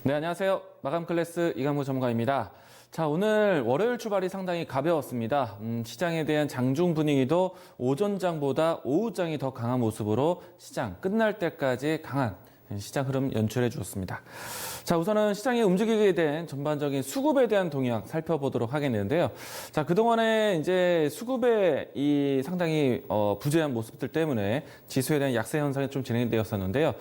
네, 안녕하세요. 마감 클래스 이강무 전문가입니다. 자, 오늘 월요일 출발이 상당히 가벼웠습니다. 시장에 대한 장중 분위기도 오전장보다 오후장이 더 강한 모습으로 시장 끝날 때까지 강한 시장 흐름 연출해 주었습니다. 자, 우선은 시장이 움직이게 된 전반적인 수급에 대한 동향 살펴보도록 하겠는데요. 자, 그동안에 이제 수급의 이 상당히 부재한 모습들 때문에 지수에 대한 약세 현상이 좀 진행되었었는데요.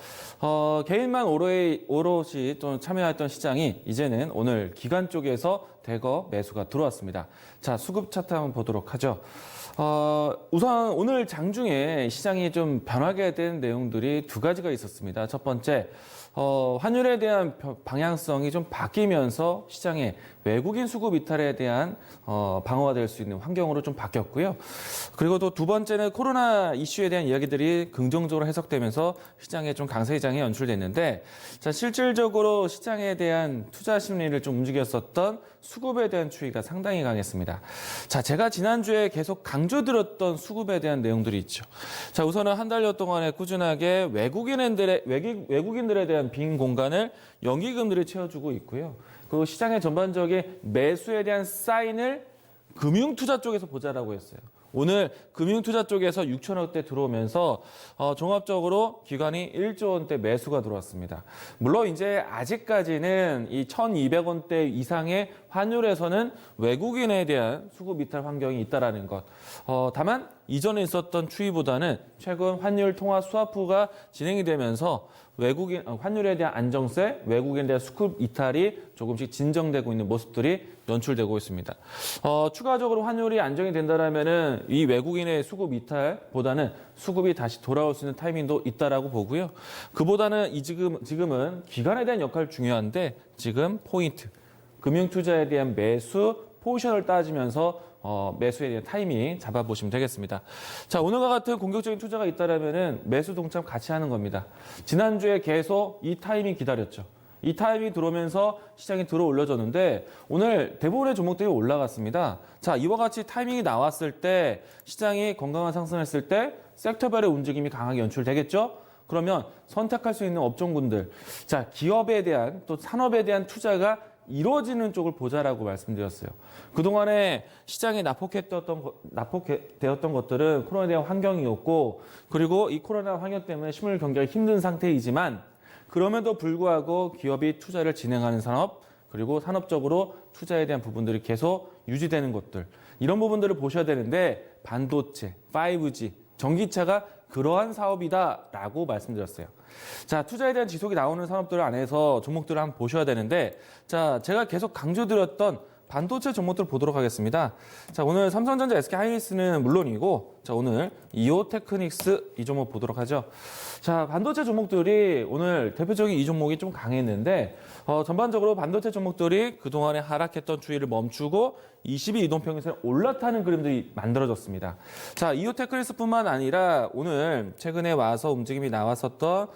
개인만 오롯이 좀 참여했던 시장이 이제는 오늘 기관 쪽에서 대거 매수가 들어왔습니다. 자, 수급 차트 한번 보도록 하죠. 우선 오늘 장중에 시장이 좀 변하게 된 내용들이 두 가지가 있었습니다. 첫 번째, 환율에 대한 방향성이 좀 바뀌면서 시장의 외국인 수급 이탈에 대한 방어가 될 수 있는 환경으로 좀 바뀌었고요. 그리고 또 두 번째는 코로나 이슈에 대한 이야기들이 긍정적으로 해석되면서 시장에 좀 강세 장이 연출됐는데, 자, 실질적으로 시장에 대한 투자 심리를 좀 움직였었던 수급에 대한 추이가 상당히 강했습니다. 자, 제가 지난주에 계속 강조드렸던 수급에 대한 내용들이 있죠. 자, 우선은 한 달여 동안에 꾸준하게 외국인들에 대한 빈 공간을 연기금들이 채워주고 있고요. 그리고 시장의 전반적인 매수에 대한 사인을 금융투자 쪽에서 보자라고 했어요. 오늘 금융투자 쪽에서 6천억대 들어오면서 종합적으로 기관이 1조 원대 매수가 들어왔습니다. 물론 이제 아직까지는 이 1,200원대 이상의 환율에서는 외국인에 대한 수급 이탈 환경이 있다라는 것. 다만 이전에 있었던 추이보다는 최근 환율 통화 스와프가 진행이 되면서 환율에 대한 안정세, 외국인에 대한 수급 이탈이 조금씩 진정되고 있는 모습들이 연출되고 있습니다. 추가적으로 환율이 안정이 된다라면은 이 외국인의 수급 이탈보다는 수급이 다시 돌아올 수 있는 타이밍도 있다라고 보고요. 그보다는 지금은 기관에 대한 역할이 중요한데 지금 포인트, 금융투자에 대한 매수 포지션을 따지면서 매수에 대한 타이밍 잡아보시면 되겠습니다. 자, 오늘과 같은 공격적인 투자가 있다라면은 매수 동참 같이 하는 겁니다. 지난주에 계속 이 타이밍 기다렸죠. 이 타이밍이 들어오면서 시장이 들어 올려졌는데 오늘 대부분의 종목들이 올라갔습니다. 자, 이와 같이 타이밍이 나왔을 때 시장이 건강한 상승했을 때 섹터별의 움직임이 강하게 연출되겠죠? 그러면 선택할 수 있는 업종군들, 자, 기업에 대한 또 산업에 대한 투자가 이루어지는 쪽을 보자라고 말씀드렸어요. 그동안에 시장이 납폭되었던 것들은 코로나에 대한 환경이었고, 그리고 이 코로나 환경 때문에 실물 경기가 힘든 상태이지만, 그럼에도 불구하고 기업이 투자를 진행하는 산업, 그리고 산업적으로 투자에 대한 부분들이 계속 유지되는 것들, 이런 부분들을 보셔야 되는데, 반도체, 5G, 전기차가 그러한 사업이다라고 말씀드렸어요. 자, 투자에 대한 지속이 나오는 산업들 안에서 종목들을 한번 보셔야 되는데, 자, 제가 계속 강조드렸던 반도체 종목들 보도록 하겠습니다. 자, 오늘 삼성전자, SK하이닉스는 물론이고, 자, 오늘 이오테크닉스 이 종목 보도록 하죠. 자, 반도체 종목들이 오늘 대표적인 이 종목이 좀 강했는데, 전반적으로 반도체 종목들이 그동안에 하락했던 추이를 멈추고 22 이동평균선에 올라타는 그림들이 만들어졌습니다. 자, 이오테크닉스뿐만 아니라 오늘 최근에 와서 움직임이 나왔었던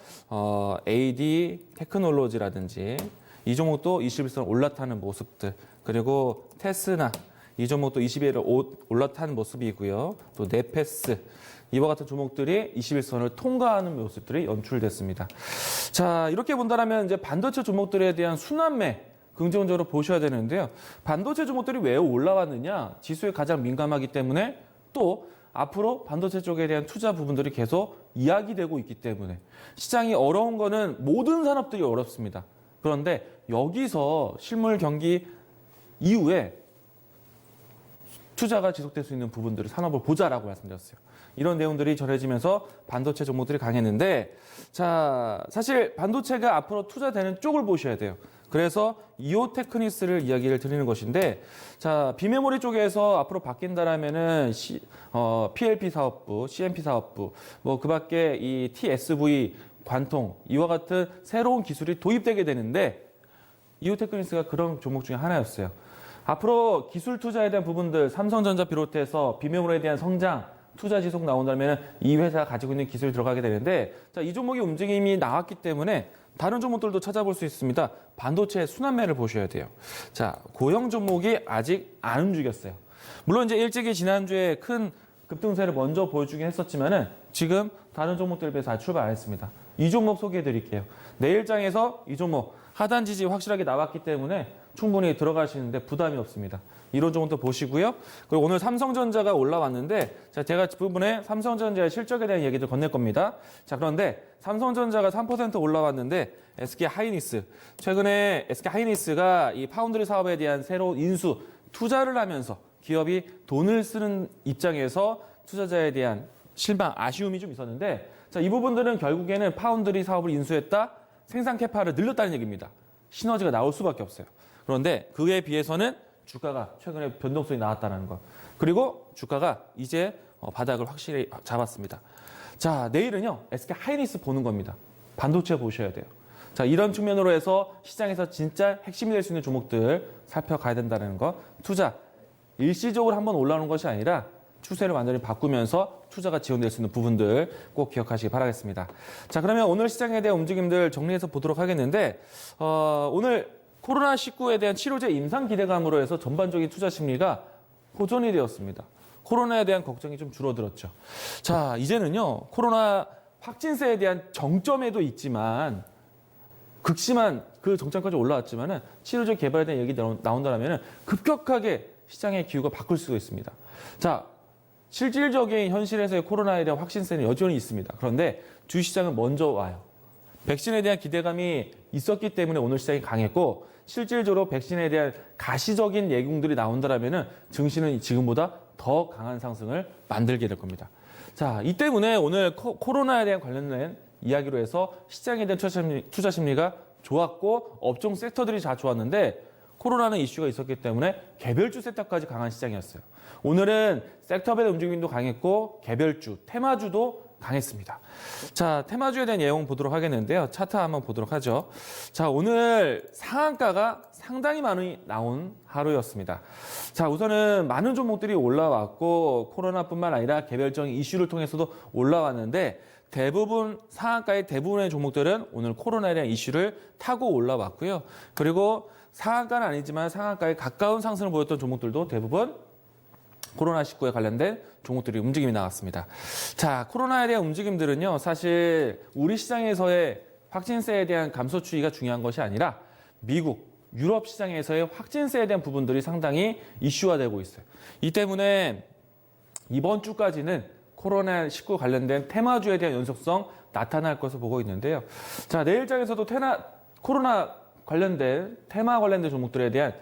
AD 테크놀로지라든지 이 종목도 21선 올라타는 모습들, 그리고 테스나 이 종목도 21을 올라타는 모습이고요. 또 네페스 이와 같은 종목들이 21선을 통과하는 모습들이 연출됐습니다. 자, 이렇게 본다면 이제 반도체 종목들에 대한 순환매 긍정적으로 보셔야 되는데요. 반도체 종목들이 왜 올라왔느냐? 지수에 가장 민감하기 때문에 또 앞으로 반도체 쪽에 대한 투자 부분들이 계속 이야기되고 있기 때문에 시장이 어려운 거는 모든 산업들이 어렵습니다. 그런데 여기서 실물 경기 이후에 투자가 지속될 수 있는 부분들을 산업을 보자라고 말씀드렸어요. 이런 내용들이 전해지면서 반도체 종목들이 강했는데, 자, 사실 반도체가 앞으로 투자되는 쪽을 보셔야 돼요. 그래서 이오테크닉스를 이야기를 드리는 것인데, 자, 비메모리 쪽에서 앞으로 바뀐다라면은 PLP 사업부, CMP 사업부, 뭐 그 밖에 이 TSV 관통 이와 같은 새로운 기술이 도입되게 되는데 이오테크닉스가 그런 종목 중에 하나였어요. 앞으로 기술 투자에 대한 부분들, 삼성전자 비롯해서 비메모리에 대한 성장, 투자 지속 나온다면 이 회사가 가지고 있는 기술이 들어가게 되는데, 자, 이 종목의 움직임이 나왔기 때문에 다른 종목들도 찾아볼 수 있습니다. 반도체 순환매를 보셔야 돼요. 자, 고형 종목이 아직 안 움직였어요. 물론 이제 일찍이 지난주에 큰 급등세를 먼저 보여주긴 했었지만은 지금 다른 종목들에 비해서 아주 출발 안 했습니다. 이 종목 소개해 드릴게요. 내일장에서 이 종목 하단 지지 확실하게 나왔기 때문에 충분히 들어가시는데 부담이 없습니다. 이런 종목도 보시고요. 그리고 오늘 삼성전자가 올라왔는데 제가 뒷부분에 삼성전자의 실적에 대한 얘기를 건넬 겁니다. 자, 그런데 삼성전자가 3% 올라왔는데 SK하이닉스, 최근에 SK하이닉스가 이 파운드리 사업에 대한 새로운 인수, 투자를 하면서 기업이 돈을 쓰는 입장에서 투자자에 대한 실망, 아쉬움이 좀 있었는데 자, 이 부분들은 결국에는 파운드리 사업을 인수했다, 생산 캐파를 늘렸다는 얘기입니다. 시너지가 나올 수밖에 없어요. 그런데 그에 비해서는 주가가 최근에 변동성이 나왔다는 거. 그리고 주가가 이제 바닥을 확실히 잡았습니다. 자, 내일은요, SK하이닉스 보는 겁니다. 반도체 보셔야 돼요. 자, 이런 측면으로 해서 시장에서 진짜 핵심이 될 수 있는 종목들 살펴가야 된다는 거. 투자, 일시적으로 한번 올라오는 것이 아니라 추세를 완전히 바꾸면서 투자가 지원될 수 있는 부분들 꼭 기억하시기 바라겠습니다. 자, 그러면 오늘 시장에 대한 움직임들 정리해서 보도록 하겠는데 오늘 코로나19에 대한 치료제 임상 기대감으로 해서 전반적인 투자 심리가 호전이 되었습니다. 코로나에 대한 걱정이 좀 줄어들었죠. 자, 이제는요, 코로나 확진세에 대한 정점에도 있지만 극심한 그 정점까지 올라왔지만은 치료제 개발에 대한 얘기 나온다면 급격하게 시장의 기후가 바꿀 수가 있습니다. 자, 실질적인 현실에서의 코로나에 대한 확진세는 여전히 있습니다. 그런데 주시장은 먼저 와요. 백신에 대한 기대감이 있었기 때문에 오늘 시장이 강했고 실질적으로 백신에 대한 가시적인 예공들이 나온다면 증시는 지금보다 더 강한 상승을 만들게 될 겁니다. 자, 이 때문에 오늘 코로나에 대한 관련된 이야기로 해서 시장에 대한 투자 심리가 좋았고 업종 섹터들이 다 좋았는데 코로나는 이슈가 있었기 때문에 개별주 섹터까지 강한 시장이었어요. 오늘은 섹터별 움직임도 강했고 개별주, 테마주도 강했습니다. 자, 테마주에 대한 내용 보도록 하겠는데요. 차트 한번 보도록 하죠. 자, 오늘 상한가가 상당히 많이 나온 하루였습니다. 자, 우선은 많은 종목들이 올라왔고 코로나뿐만 아니라 개별적인 이슈를 통해서도 올라왔는데 대부분 상한가의 대부분의 종목들은 오늘 코로나에 대한 이슈를 타고 올라왔고요. 그리고 상한가는 아니지만 상한가에 가까운 상승을 보였던 종목들도 대부분 코로나19에 관련된 종목들이 움직임이 나왔습니다. 자, 코로나에 대한 움직임들은요, 사실 우리 시장에서의 확진세에 대한 감소 추이가 중요한 것이 아니라 미국, 유럽 시장에서의 확진세에 대한 부분들이 상당히 이슈화되고 있어요. 이 때문에 이번 주까지는 코로나19 관련된 테마주에 대한 연속성 나타날 것으로 보고 있는데요. 자, 내일장에서도 코로나 관련된 테마 관련된 종목들에 대한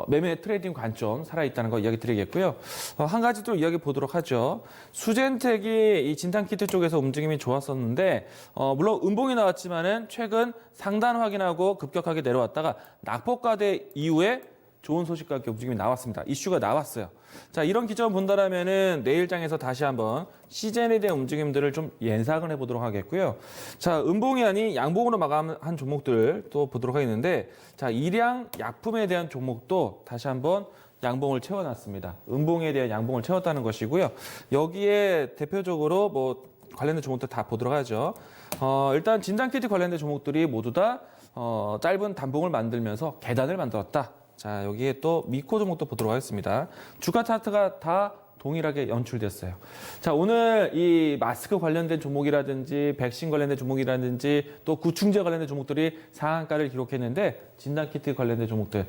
매매 트레이딩 관점 살아있다는 거 이야기 드리겠고요. 한 가지 또 이야기 보도록 하죠. 수젠텍이 이 진단키트 쪽에서 움직임이 좋았었는데 물론 음봉이 나왔지만은 최근 상단 확인하고 급격하게 내려왔다가 낙폭과대 이후에 좋은 소식과 함께 움직임이 나왔습니다. 이슈가 나왔어요. 자, 이런 기점을 본다라면은 내일장에서 다시 한번 시젠에 대한 움직임들을 좀 예상을 해보도록 하겠고요. 자, 음봉이 아닌 양봉으로 마감한 종목들 또 보도록 하겠는데, 자, 일양 약품에 대한 종목도 다시 한번 양봉을 채워놨습니다. 음봉에 대한 양봉을 채웠다는 것이고요. 여기에 대표적으로 뭐 관련된 종목들 다 보도록 하죠. 일단 진단키트 관련된 종목들이 모두 다 짧은 단봉을 만들면서 계단을 만들었다. 자, 여기에 또 미코 종목도 보도록 하겠습니다. 주가 차트가 다 동일하게 연출됐어요. 자, 오늘 이 마스크 관련된 종목이라든지 백신 관련된 종목이라든지 또 구충제 관련된 종목들이 상한가를 기록했는데 진단키트 관련된 종목들.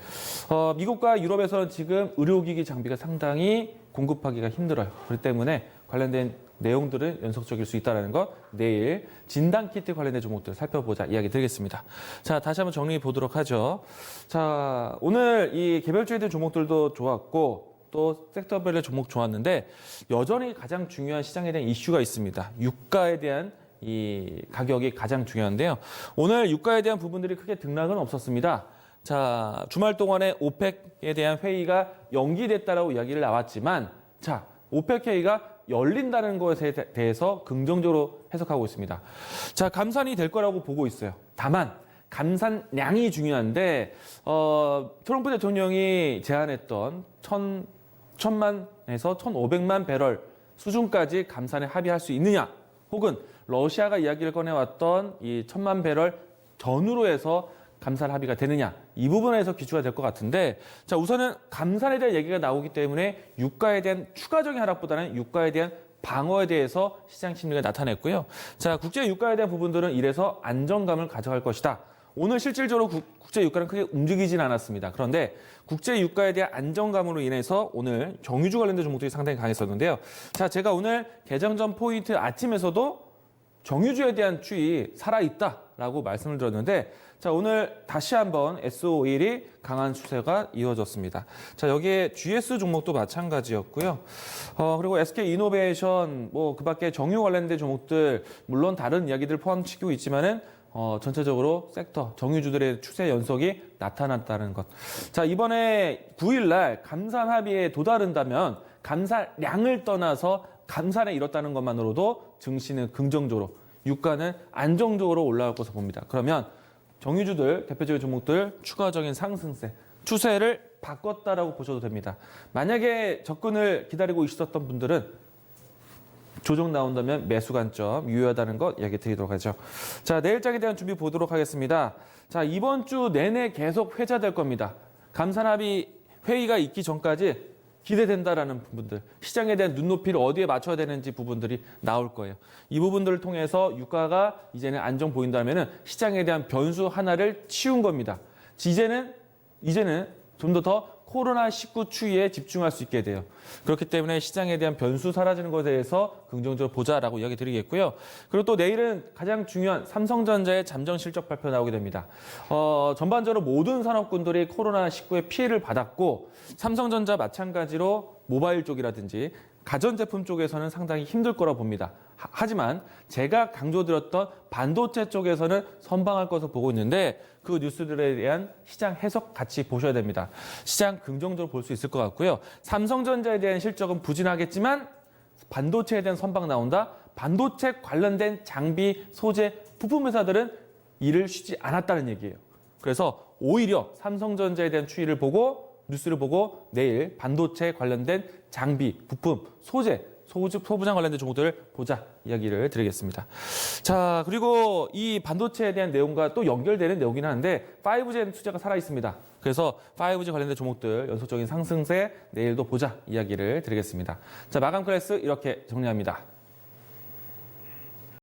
미국과 유럽에서는 지금 의료기기 장비가 상당히 공급하기가 힘들어요. 그렇기 때문에 관련된 내용들은 연속적일 수 있다는 것 내일 진단키트 관련된 종목들 살펴보자 이야기 드리겠습니다. 자, 다시 한번 정리해 보도록 하죠. 자, 오늘 이 개별주에 대한 종목들도 좋았고 또 섹터별의 종목 좋았는데 여전히 가장 중요한 시장에 대한 이슈가 있습니다. 유가에 대한 이 가격이 가장 중요한데요. 오늘 유가에 대한 부분들이 크게 등락은 없었습니다. 자, 주말 동안에 오펙에 대한 회의가 연기됐다라고 이야기를 나왔지만 자, 오펙회의가 열린다는 것에 대해서 긍정적으로 해석하고 있습니다. 자, 감산이 될 거라고 보고 있어요. 다만 감산량이 중요한데 트럼프 대통령이 제안했던 1,000만에서 1,500만 배럴 수준까지 감산에 합의할 수 있느냐 혹은 러시아가 이야기를 꺼내왔던 이 1,000만 배럴 전후로 해서 감산 합의가 되느냐 이 부분에서 기초가 될 것 같은데 자 우선은 감산에 대한 얘기가 나오기 때문에 유가에 대한 추가적인 하락보다는 유가에 대한 방어에 대해서 시장 심리가 나타냈고요. 자 국제 유가에 대한 부분들은 이래서 안정감을 가져갈 것이다. 오늘 실질적으로 국제 유가는 크게 움직이진 않았습니다. 그런데 국제 유가에 대한 안정감으로 인해서 오늘 정유주 관련된 종목들이 상당히 강했었는데요. 자, 제가 오늘 개장 전 포인트 아침에서도 정유주에 대한 추이 살아있다라고 말씀을 드렸는데, 자, 오늘 다시 한번 S51이 강한 추세가 이어졌습니다. 자, 여기에 GS 종목도 마찬가지였고요. 그리고 SK이노베이션, 그 밖에 정유 관련된 종목들, 물론 다른 이야기들 포함시키고 있지만은, 전체적으로 섹터, 정유주들의 추세 연속이 나타났다는 것. 자, 이번에 9일날 감산 합의에 도달한다면 감산량을 떠나서 감산에 이뤘다는 것만으로도 증시는 긍정적으로, 유가는 안정적으로 올라갈 것으로 봅니다. 그러면 정유주들, 대표적인 종목들 추가적인 상승세, 추세를 바꿨다라고 보셔도 됩니다. 만약에 접근을 기다리고 있었던 분들은 조정 나온다면 매수 관점 유효하다는 것 이야기 드리도록 하죠. 자, 내일장에 대한 준비 보도록 하겠습니다. 자, 이번 주 내내 계속 회자될 겁니다. 감산합의 회의가 있기 전까지 기대된다라는 부분들, 시장에 대한 눈높이를 어디에 맞춰야 되는지 부분들이 나올 거예요. 이 부분들을 통해서 유가가 이제는 안정 보인다면 시장에 대한 변수 하나를 치운 겁니다. 이제는 좀 더 코로나19 추이에 집중할 수 있게 돼요. 그렇기 때문에 시장에 대한 변수 사라지는 것에 대해서 긍정적으로 보자라고 이야기 드리겠고요. 그리고 또 내일은 가장 중요한 삼성전자의 잠정 실적 발표 나오게 됩니다. 전반적으로 모든 산업군들이 코로나19의 피해를 받았고, 삼성전자 마찬가지로 모바일 쪽이라든지 가전제품 쪽에서는 상당히 힘들 거라 봅니다. 하지만 제가 강조드렸던 반도체 쪽에서는 선방할 것으로 보고 있는데, 그 뉴스들에 대한 시장 해석 같이 보셔야 됩니다. 시장 긍정적으로 볼 수 있을 것 같고요. 삼성전자에 대한 실적은 부진하겠지만 반도체에 대한 선방 나온다. 반도체 관련된 장비, 소재, 부품 회사들은 일을 쉬지 않았다는 얘기예요. 그래서 오히려 삼성전자에 대한 추이를 보고, 뉴스를 보고 내일 반도체 관련된 장비, 부품, 소재, 소부장 관련된 종목들을 보자 이야기를 드리겠습니다. 자, 그리고 이 반도체에 대한 내용과 또 연결되는 내용이긴 한데 5G 투자가 살아있습니다. 그래서 5G 관련된 종목들 연속적인 상승세 내일도 보자 이야기를 드리겠습니다. 자, 마감 클래스 이렇게 정리합니다.